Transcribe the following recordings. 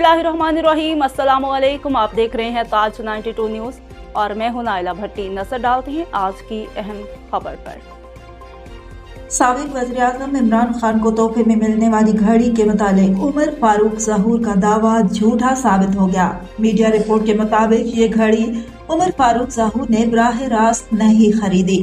बिस्मिल्लाहिर्रहमानिर्रहीम। अस्सलामुअलैकुम। आप देख रहे हैं ताज 92 न्यूज़ और मैं हूं नाइला भट्टी। नजर डालते हैं आज की अहम खबर पर। साबिक वज़ीर-ए-आज़म इमरान खान को तोहफे में मिलने वाली घड़ी के मुताबिक उमर फारूक ज़हूर का दावा झूठा साबित हो गया। मीडिया रिपोर्ट के मुताबिक ये घड़ी उमर फारूक ज़हूर ने बराह रास्त नहीं खरीदी।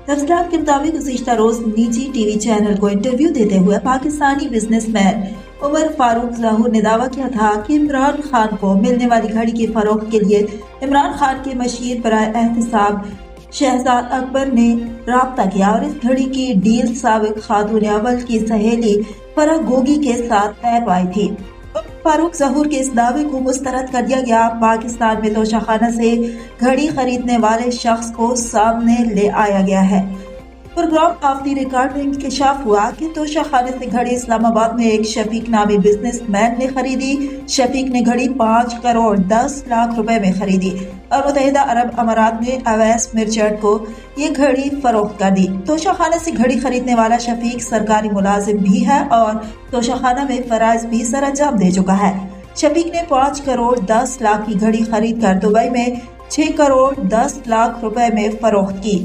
तफसीलात के मुताबिक गुज़िश्ता रोज निजी टीवी चैनल को इंटरव्यू देते हुए पाकिस्तानी बिजनेसमैन उमर फारूक ज़हूर ने दावा किया था कि इमरान खान को मिलने वाली घड़ी की फरोख्त के लिए इमरान खान के मशीर बराए एहतसाब शहजाद अकबर ने राब्ता किया और इस घड़ी की डील साबिक खातून अव्वल की सहेली फराह गोगी के साथ तय पाई थी। फारूक ज़हूर के इस दावे को मुस्तरद कर दिया गया। पाकिस्तान में तोशाखाना से घड़ी खरीदने वाले शख्स को सामने ले आया गया है। प्रोग्राम ऑफ द रिकॉर्ड में इंकशाफ हुआ कि तोशाखाने से घड़ी इस्लामाबाद में एक शफीक नामी बिजनेसमैन ने खरीदी। शफीक ने घड़ी 5 करोड़ 10 लाख रुपए में खरीदी और मुत्तहिदा अरब अमारात में अवैस मर्चेंट को ये घड़ी फरोख्त कर दी। तोशाखाना से घड़ी खरीदने वाला शफीक सरकारी मुलाजिम भी है और तोशाखाना में फराइज भी सर अंजाम दे चुका है। शफीक ने 5 करोड़ 10 लाख की घड़ी खरीद कर दुबई में 6 करोड़ 10 लाख रुपए में फरोख्त की।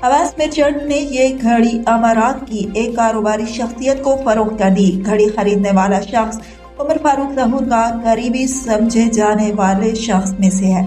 अवैस मर्चेंट ने ये घड़ी अमारात की एक कारोबारी शख्सियत को फरोख्त कर दी। घड़ी खरीदने वाला शख्स उमर फारूक ज़हूर का करीबी समझे जाने वाले शख्स में से है।